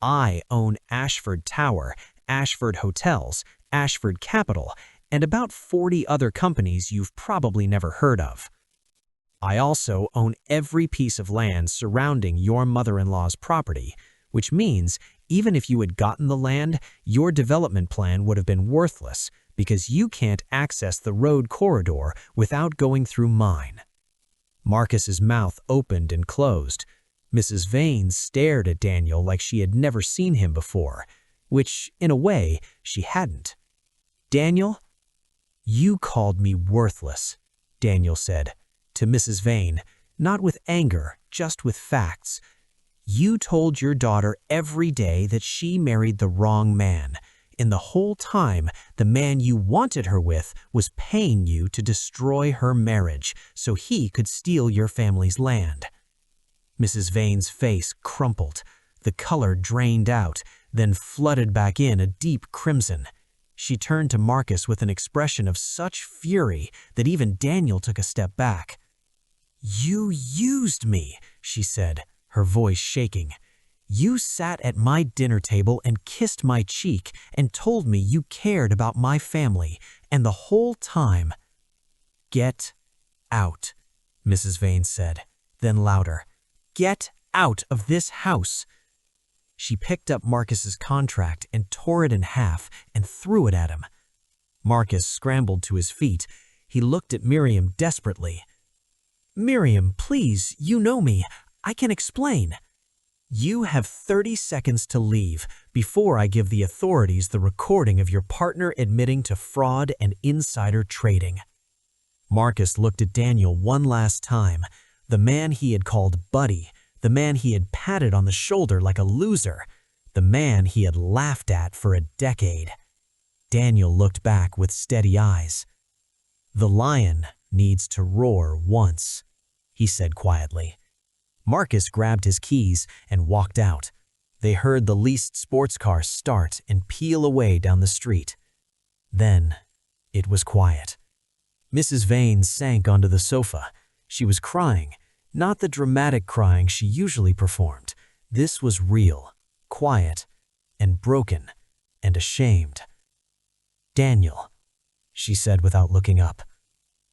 Speaker 4: I own Ashford Tower, Ashford Hotels, Ashford Capital, and about 40 other companies you've probably never heard of. I also own every piece of land surrounding your mother-in-law's property, which means even if you had gotten the land, your development plan would have been worthless because you can't access the road corridor without going through mine." Marcus's mouth opened and closed.
Speaker 3: Mrs. Vane stared at Daniel like she had never seen him before, which, in a way, she hadn't. "Daniel, you called me worthless," Daniel said, to Mrs. Vane, not with anger, just with facts. "You told your daughter every day that she married the wrong man, and the whole time the man you wanted her with was paying you to destroy her marriage so he could steal your family's land." Mrs. Vane's face crumpled. The color drained out, then flooded back in a deep crimson. She turned to Marcus with an expression of such fury that even Daniel took a step back. "You used me," she said, her voice shaking. "You sat at my dinner table and kissed my cheek and told me you cared about my family, and the whole time—" "Get out," Mrs. Vane said, then louder. "Get out of this house." She picked up Marcus's contract and tore it in half and threw it at him. Marcus scrambled to his feet. He looked at Miriam desperately. "Miriam, please, you know me. I can explain." "You have 30 seconds to leave before I give the authorities the recording of your partner admitting to fraud and insider trading." Marcus looked at Daniel one last time, the man he had called Buddy, the man he had patted on the shoulder like a loser, the man he had laughed at for a decade. Daniel looked back with steady eyes. "The lion needs to roar once," he said quietly. Marcus grabbed his keys and walked out. They heard the leased sports car start and peel away down the street. Then it was quiet. Mrs. Vane sank onto the sofa. She was crying, not the dramatic crying she usually performed. This was real, quiet, and broken, and ashamed. "Daniel," she said without looking up,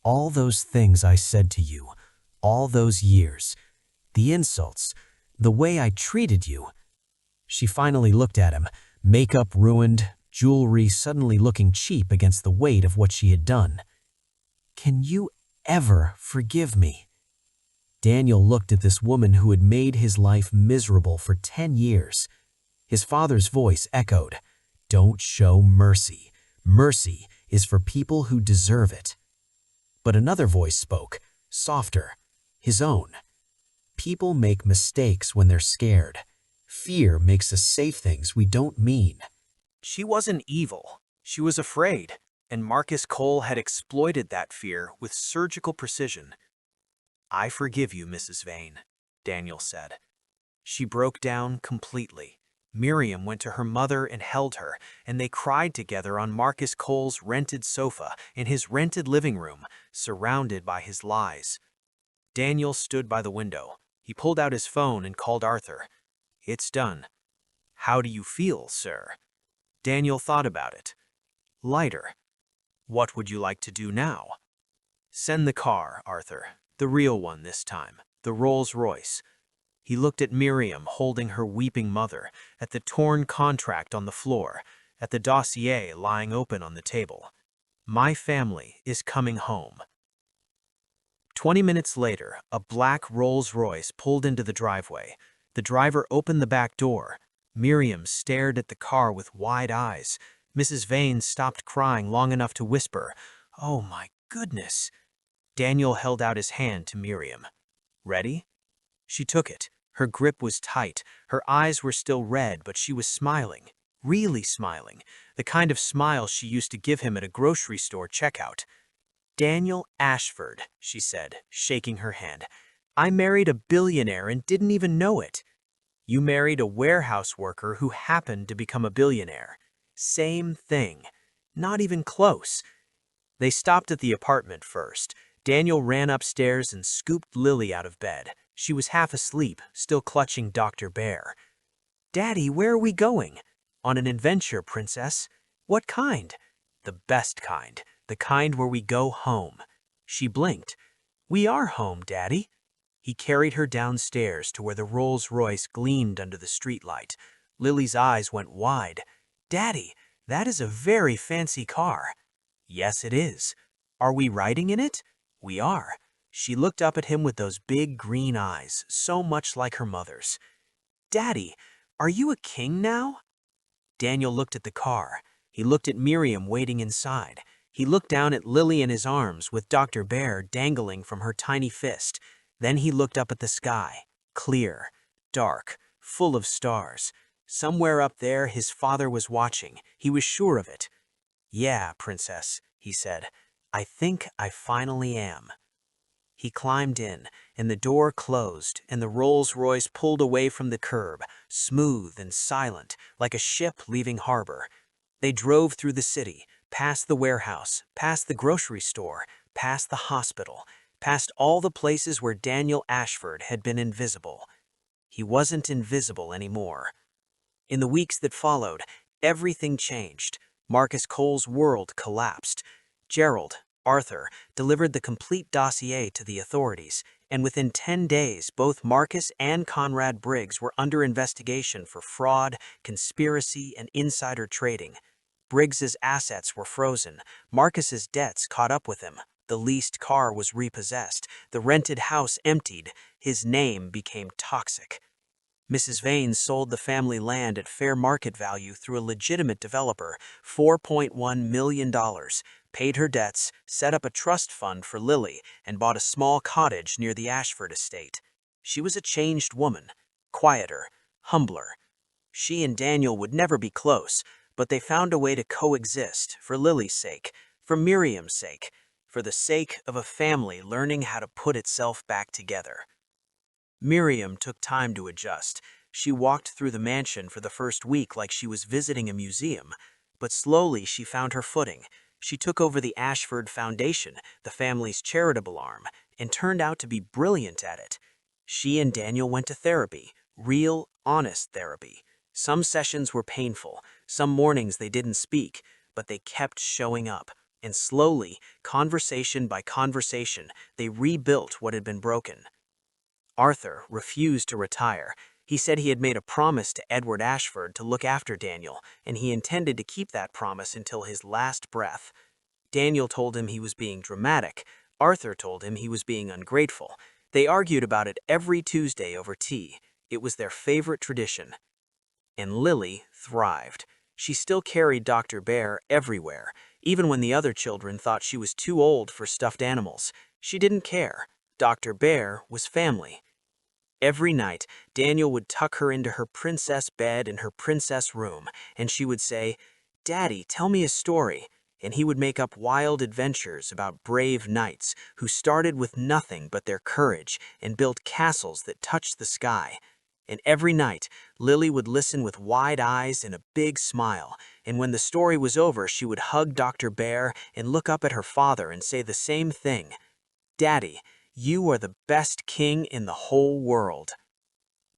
Speaker 3: "all those things I said to you, all those years, the insults, the way I treated you." She finally looked at him, makeup ruined, jewelry suddenly looking cheap against the weight of what she had done. "Can you ever forgive me?" Daniel looked at this woman who had made his life miserable for 10 years. His father's voice echoed, "Don't show mercy. Mercy is for people who deserve it." But another voice spoke, softer, his own. "People make mistakes when they're scared. Fear makes us say things we don't mean."
Speaker 2: She wasn't evil. She was afraid, and Marcus Cole had exploited that fear with surgical precision. "I forgive you, Mrs. Vane," Daniel said. She broke down completely. Miriam went to her mother and held her, and they cried together on Marcus Cole's rented sofa in his rented living room, surrounded by his lies. Daniel stood by the window. He pulled out his phone and called Arthur. "It's done." "How do you feel, sir?" Daniel thought about it. "Lighter." "What would you like to do now?" "Send the car, Arthur. The real one this time. The Rolls-Royce." He looked at Miriam holding her weeping mother, at the torn contract on the floor, at the dossier lying open on the table. "My family is coming home." 20 minutes later, a black Rolls-Royce pulled into the driveway. The driver opened the back door. Miriam stared at the car with wide eyes. Mrs. Vane stopped crying long enough to whisper, "Oh my goodness." Daniel held out his hand to Miriam. "Ready?" She took it. Her grip was tight. Her eyes were still red, but she was smiling. Really smiling. The kind of smile she used to give him at a grocery store checkout. "Daniel Ashford," she said, shaking her hand. "I married a billionaire and didn't even know it." "You married a warehouse worker who happened to become a billionaire." "Same thing. Not even close." They stopped at the apartment first. Daniel ran upstairs and scooped Lily out of bed. She was half asleep, still clutching Dr. Bear. "Daddy, where are we going?" "On an adventure, princess." "What kind?" "The best kind. The kind where we go home." She blinked. "We are home, Daddy." He carried her downstairs to where the Rolls-Royce gleamed under the streetlight. Lily's eyes went wide. "Daddy, that is a very fancy car." "Yes, it is." "Are we riding in it?" "We are."
Speaker 3: She looked up at him with those big green eyes, so much like her mother's. "Daddy, are you a king now?" Daniel looked at the car. He looked at Miriam waiting inside. He looked down at Lily in his arms with Dr. Bear dangling from her tiny fist. Then he looked up at the sky, clear, dark, full of stars. Somewhere up there his father was watching. He was sure of it. "Yeah, Princess," he said. "I think I finally am." He climbed in, and the door closed, and the Rolls-Royce pulled away from the curb, smooth and silent, like a ship leaving harbor. They drove through the city, past the warehouse, past the grocery store, past the hospital, past all the places where Daniel Ashford had been invisible. He wasn't invisible anymore. In the weeks that followed, everything changed. Marcus Cole's world collapsed. Gerald, Arthur, delivered the complete dossier to the authorities, and within 10 days, both Marcus and Conrad Briggs were under investigation for fraud, conspiracy, and insider trading. Briggs's assets were frozen. Marcus's debts caught up with him. The leased car was repossessed. The rented house emptied. His name became toxic. Mrs. Vane sold the family land at fair market value through a legitimate developer, $4.1 million, paid her debts, set up a trust fund for Lily, and bought a small cottage near the Ashford estate. She was a changed woman, quieter, humbler. She and Daniel would never be close, but they found a way to coexist for Lily's sake, for Miriam's sake, for the sake of a family learning how to put itself back together. Miriam took time to adjust. She walked through the mansion for the first week like she was visiting a museum, but slowly she found her footing. She took over the Ashford Foundation, the family's charitable arm, and turned out to be brilliant at it. She and Daniel went to therapy, real, honest therapy. Some sessions were painful, some mornings they didn't speak, but they kept showing up. And slowly, conversation by conversation, they rebuilt what had been broken. Arthur refused to retire. He said he had made a promise to Edward Ashford to look after Daniel, and he intended to keep that promise until his last breath. Daniel told him he was being dramatic. Arthur told him he was being ungrateful. They argued about it every Tuesday over tea. It was their favorite tradition. And Lily thrived. She still carried Dr. Bear everywhere, even when the other children thought she was too old for stuffed animals. She didn't care. Dr. Bear was family. Every night, Daniel would tuck her into her princess bed in her princess room, and she would say, "Daddy, tell me a story." And he would make up wild adventures about brave knights who started with nothing but their courage and built castles that touched the sky. And every night, Lily would listen with wide eyes and a big smile, and when the story was over, she would hug Dr. Bear and look up at her father and say the same thing, "Daddy, you are the best king in the whole world."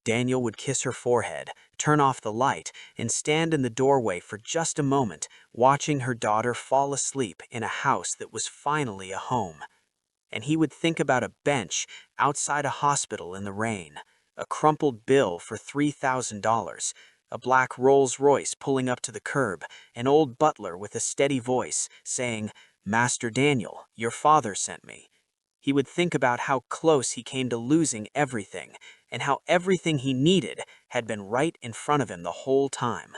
Speaker 3: Daniel would kiss her forehead, turn off the light, and stand in the doorway for just a moment, watching her daughter fall asleep in a house that was finally a home. And he would think about a bench outside a hospital in the rain, a crumpled bill for $3,000, a black Rolls-Royce pulling up to the curb, an old butler with a steady voice saying, "Master Daniel, your father sent me." He would think about how close he came to losing everything, and how everything he needed had been right in front of him the whole time.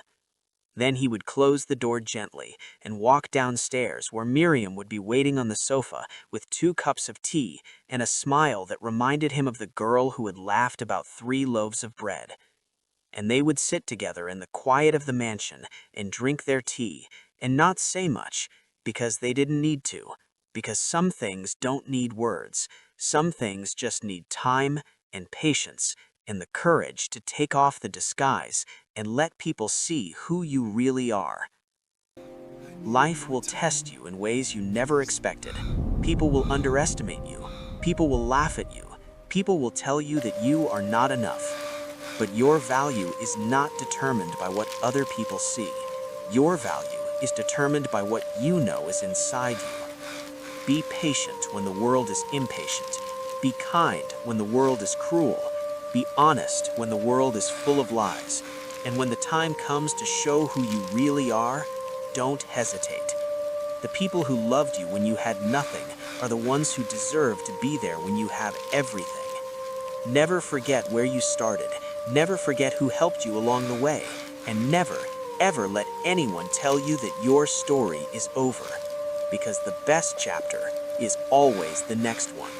Speaker 3: Then he would close the door gently and walk downstairs where Miriam would be waiting on the sofa with 2 cups of tea and a smile that reminded him of the girl who had laughed about 3 loaves of bread. And they would sit together in the quiet of the mansion and drink their tea and not say much, because they didn't need to. Because some things don't need words. Some things just need time and patience and the courage to take off the disguise and let people see who you really are. Life will test you in ways you never expected. People will underestimate you. People will laugh at you. People will tell you that you are not enough. But your value is not determined by what other people see. Your value is determined by what you know is inside you. Be patient when the world is impatient. Be kind when the world is cruel. Be honest when the world is full of lies. And when the time comes to show who you really are, don't hesitate. The people who loved you when you had nothing are the ones who deserve to be there when you have everything. Never forget where you started, never forget who helped you along the way, and never, ever let anyone tell you that your story is over, because the best chapter is always the next one.